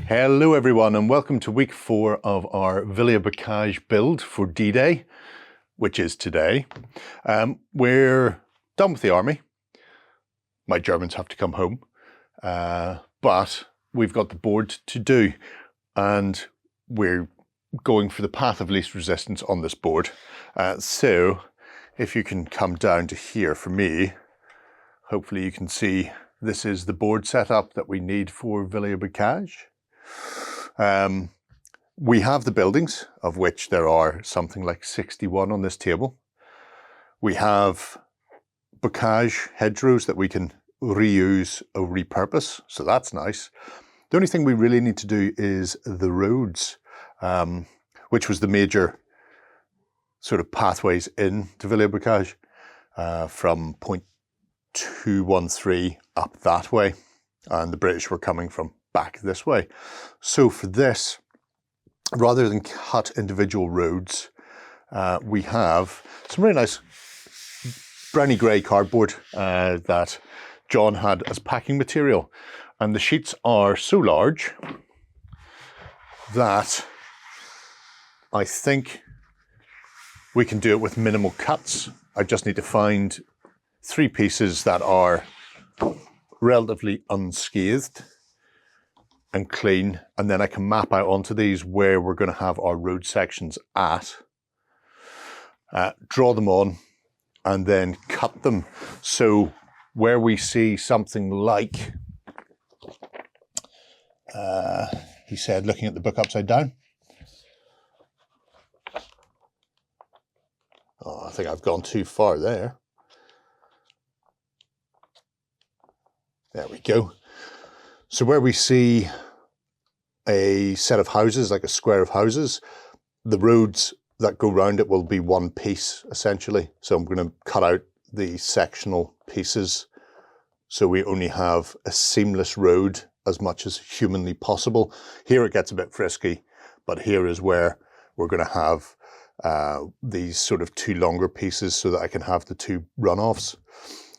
Hello everyone and welcome to week 4 of our Villers-Bocage build for D-Day, which is today. We're done with the army. My Germans have to come home, but we've got the board to do and we're going for the path of least resistance on this board. So if you can come down to here for me, hopefully you can see this is the board setup that we need for Villers-Bocage. We have the buildings, of which there are something like 61 on this table. We have bocage hedgerows that we can reuse or repurpose, so that's nice. The only thing we really need to do is the roads, which was the major sort of pathways in to Villers-Bocage, from point 213 up that way, and the British were coming from back this way. So for this, rather than cut individual roads, we have some really nice browny grey cardboard that John had as packing material, and the sheets are so large that I think we can do it with minimal cuts. I just need to find 3 pieces that are relatively unscathed and clean, and then I can map out onto these where we're going to have our road sections at, draw them on, and then cut them. So where we see something like, he said, looking at the book upside down. Oh, I think I've gone too far there. There we go. So where we see a set of houses, like a square of houses, the roads that go round it will be one piece, essentially. So I'm going to cut out the sectional pieces so we only have a seamless road as much as humanly possible. Here it gets a bit frisky, but here is where we're going to have these sort of 2 longer pieces so that I can have the 2 runoffs.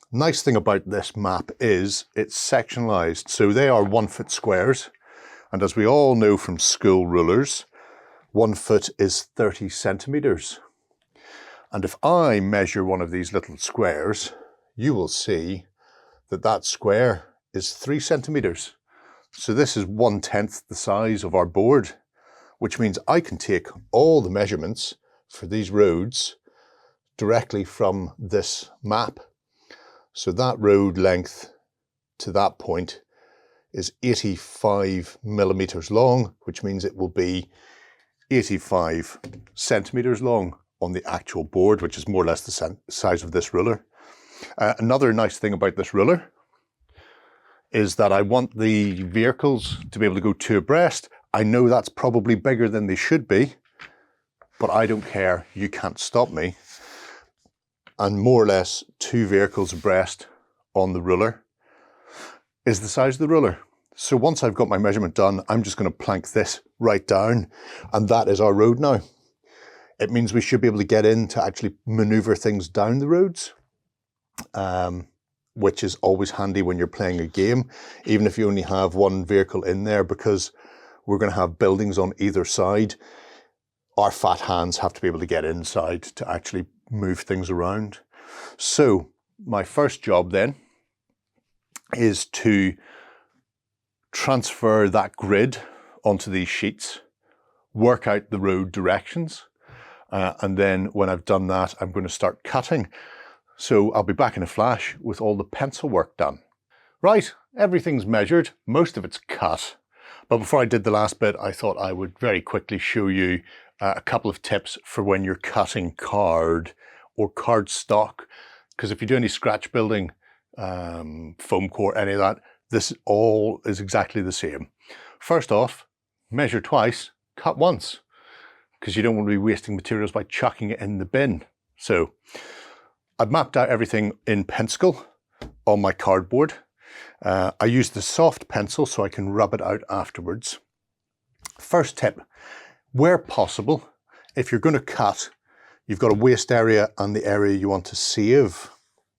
Nice thing about this map is it's sectionalized, so they are 1-foot squares, and as we all know from school rulers, 1 foot is 30 centimeters. And if I measure one of these little squares, you will see that that square is 3 centimeters. So this is 1/10 the size of our board, which means I can take all the measurements for these roads directly from this map. So that road length to that point is 85 millimeters long, which means it will be 85 centimeters long on the actual board, which is more or less the size of this ruler. Another nice thing about this ruler is that I want the vehicles to be able to go 2 abreast. I know that's probably bigger than they should be, but I don't care. You can't stop me. And more or less 2 vehicles abreast on the ruler is the size of the ruler. So once I've got my measurement done, I'm just going to plank this right down, and that is our road now. It means we should be able to get in to actually maneuver things down the roads, which is always handy when you're playing a game, even if you only have 1 vehicle in there, because we're going to have buildings on either side. Our fat hands have to be able to get inside to actually move things around. So my first job then is to transfer that grid onto these sheets, work out the road directions, and then when I've done that, I'm going to start cutting. So I'll be back in a flash with all the pencil work done. Right, everything's measured, most of it's cut. But before I did the last bit, I thought I would very quickly show you a couple of tips for when you're cutting card or card stock, because if you do any scratch building, foam core, any of that, this all is exactly the same. First off, measure twice, cut once, because you don't want to be wasting materials by chucking it in the bin. So I've mapped out everything in pencil on my cardboard. I use the soft pencil so I can rub it out afterwards. First tip, where possible, if you're going to cut, you've got a waste area and the area you want to save,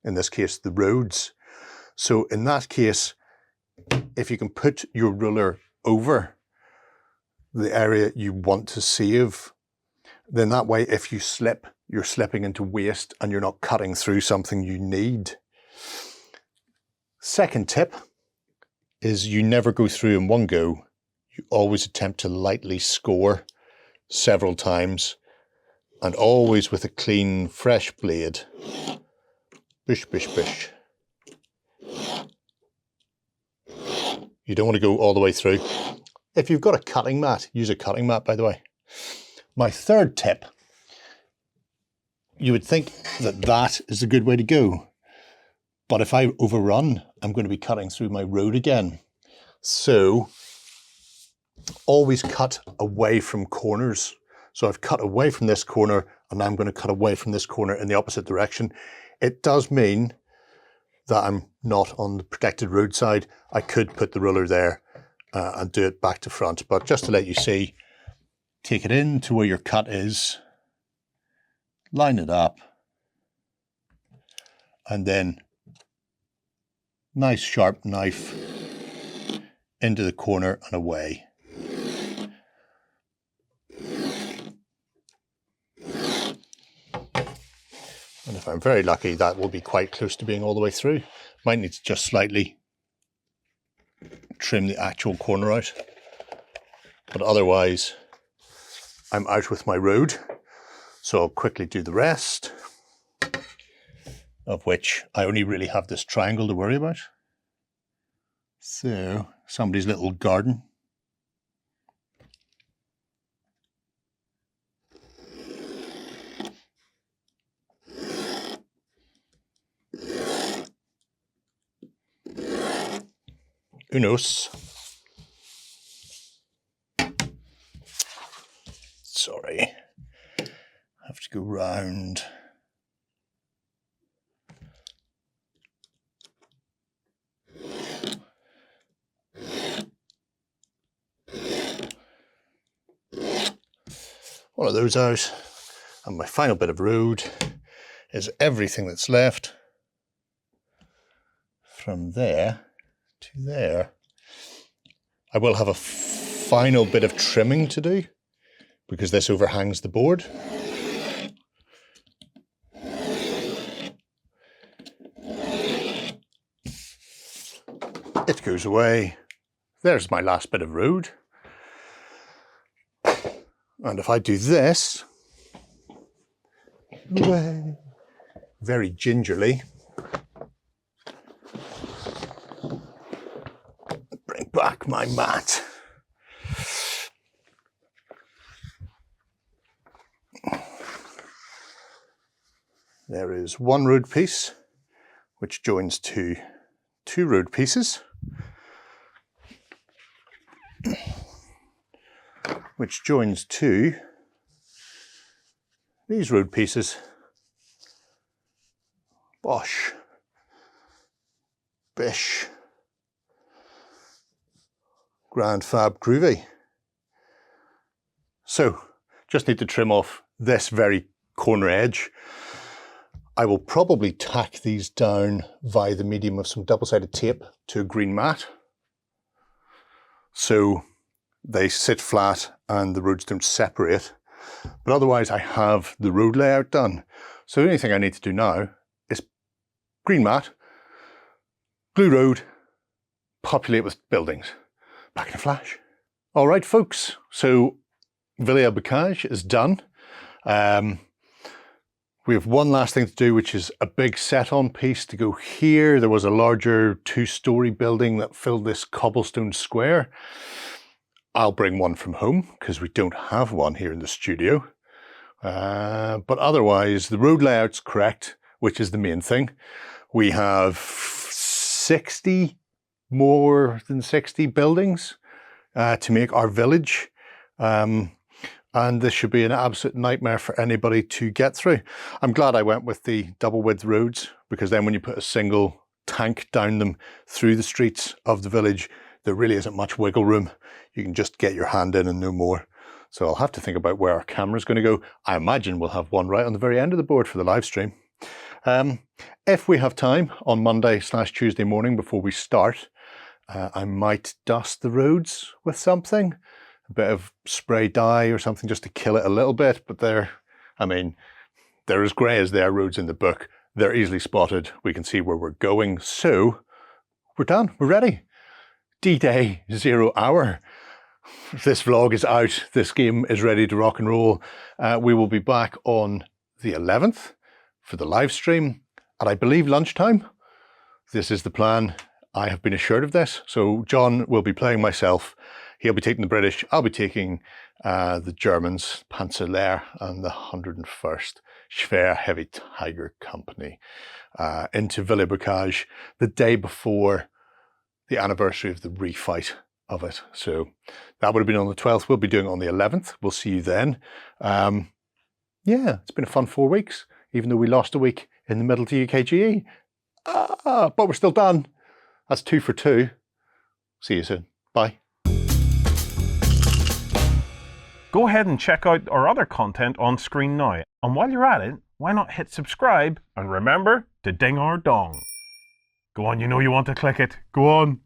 in this case the roads. So in that case, if you can put your ruler over the area you want to save. Then that way, if you slip, you're slipping into waste and you're not cutting through something you need. Second tip is you never go through in one go. You always attempt to lightly score several times, and always with a clean, fresh blade. Bish, bish, bish. You don't want to go all the way through. If you've got a cutting mat, use a cutting mat, by the way. My third tip, you would think that that is a good way to go. But if I overrun, I'm going to be cutting through my road again. So always cut away from corners. So I've cut away from this corner, and I'm going to cut away from this corner in the opposite direction. It does mean that I'm not on the protected roadside. I could put the ruler there and do it back to front. But just to let you see, take it in to where your cut is, line it up, and then nice sharp knife into the corner and away. And if I'm very lucky, that will be quite close to being all the way through. Might need to just slightly trim the actual corner out. But otherwise, I'm out with my road. So I'll quickly do the rest, of which I only really have this triangle to worry about. So, somebody's little garden. Unos. Sorry, I have to go round. One of those out, and my final bit of road is everything that's left from there to there. I will have a final bit of trimming to do because this overhangs the board. It goes away. There's my last bit of road. And if I do this, very gingerly, bring back my mat. There is one road piece, which joins to two road pieces, which joins to these road pieces. Bosh. Bish. Grand fab groovy. So, just need to trim off this very corner edge. I will probably tack these down via the medium of some double-sided tape to a green mat, so they sit flat and the roads don't separate. But otherwise I have the road layout done. So the only thing I need to do now is green mat, blue road, populate with buildings. Back in a flash. All right, folks, so Villers-Bocage is done. We have one last thing to do, which is a big set-on piece to go here. There was a larger two-story building that filled this cobblestone square. I'll bring one from home because we don't have one here in the studio. But otherwise, the road layout's correct, which is the main thing. We have more than 60 buildings to make our village. And this should be an absolute nightmare for anybody to get through. I'm glad I went with the double width roads, because then when you put a single tank down them through the streets of the village, there really isn't much wiggle room. You can just get your hand in and no more. So I'll have to think about where our camera's going to go. I imagine we'll have one right on the very end of the board for the live stream. If we have time on Monday/Tuesday morning before we start, I might dust the roads with something. a bit of spray dye or something just to kill it a little bit, but they're as grey as their roads in the book. They're easily spotted. We can see where we're going. So we're done. We're ready. D-Day 0 hour. This vlog is out. This game is ready to rock and roll. We will be back on the 11th for the live stream at, I believe, lunchtime. This is the plan. I have been assured of this. So John will be playing myself. He'll be taking the British. I'll be taking the Germans, Panzer and the 101st Schwer Heavy Tiger Company into Villers-Bocage the day before the anniversary of the refight of it. So that would have been on the 12th. We'll be doing it on the 11th. We'll see you then. Yeah, it's been a fun 4 weeks, even though we lost a week in the middle to UKGE. But we're still done. That's 2 for 2. See you soon. Bye. Go ahead and check out our other content on screen now. And while you're at it, why not hit subscribe and remember to ding our dong. Go on, you know you want to click it. Go on.